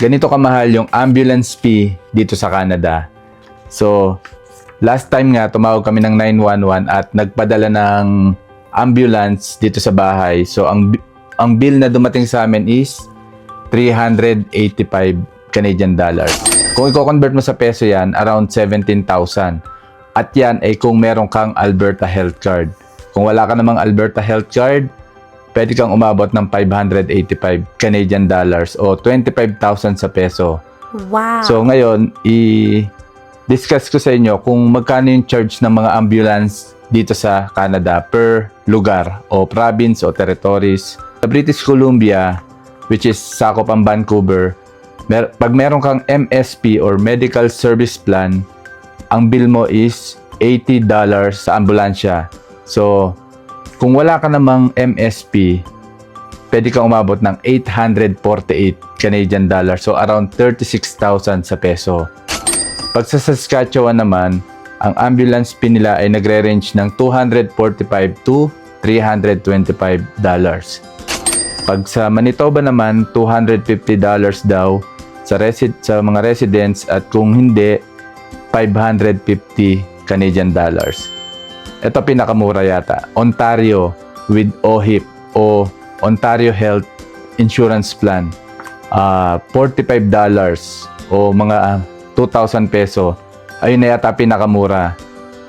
ganito kamahal yung ambulance fee dito sa Canada. So, last time nga, tumawag kami ng 911 at nagpadala ng ambulance dito sa bahay. So, ang bill na dumating sa amin is 385 Canadian dollars. Kung i-convert mo sa peso yan, around 17,000. At yan ay kung meron kang Alberta Health Card. Kung wala ka namang Alberta Health Card, pwede kang umabot ng 585 Canadian dollars o 25,000 sa peso. Wow! So ngayon, i-discuss ko sa inyo kung magkano yung charge ng mga ambulance dito sa Canada per lugar o province o territories. Sa British Columbia, which is sakop ang Vancouver, pag meron kang MSP or Medical Service Plan, ang bill mo is $80 sa ambulansya. So, kung wala ka namang MSP, pwede kang umabot ng 848 Canadian dollars. So, around 36,000 sa peso. Pag sa Saskatchewan naman, ang ambulance fee nila ay nagre-range ng $245 to $325 dollars. Pag sa Manitoba naman, $250 daw sa mga residents at kung hindi, 550 Canadian dollars. Ito pinakamura yata. Ontario with OHIP o Ontario Health Insurance Plan. $45 o mga 2,000 peso. Ayun na yata pinakamura.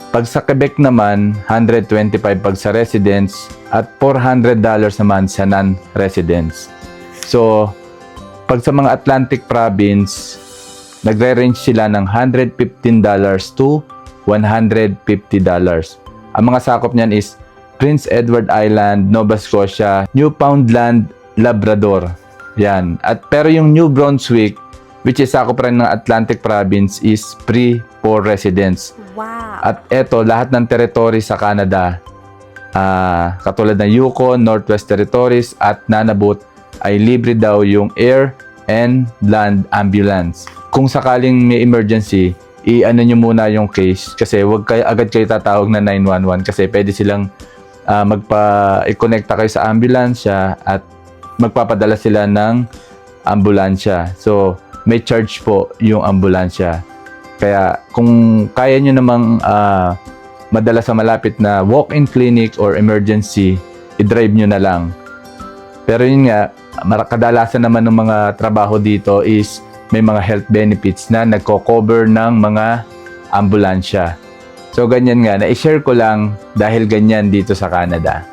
Pag sa Quebec naman, 125 pag sa residents at $400 naman sa non-residents. So, pag sa mga Atlantic Province, nagre-range sila ng $115 to $150. Ang mga sakop niyan is Prince Edward Island, Nova Scotia, Newfoundland, Labrador. Yan. Pero yung New Brunswick, which is sakop rin ng Atlantic Province, is free for residents. Wow! At eto, lahat ng territory sa Canada, katulad ng Yukon, Northwest Territories, at Nunavut, ay libre daw yung air and land ambulance. Kung sakaling may emergency, i-ano nyo muna yung case kasi wag kayo agad kayo tatawag na 911 kasi pwede silang i-connecta kayo sa ambulansya at magpapadala sila ng ambulansya. So, may charge po yung ambulansya. Kaya kung kaya nyo namang madala sa malapit na walk-in clinic or emergency, i-drive nyo na lang. Pero yun nga, kadalasan naman ng mga trabaho dito is may mga health benefits na nagko-cover ng mga ambulansya. So ganyan nga, na-share ko lang dahil ganyan dito sa Canada.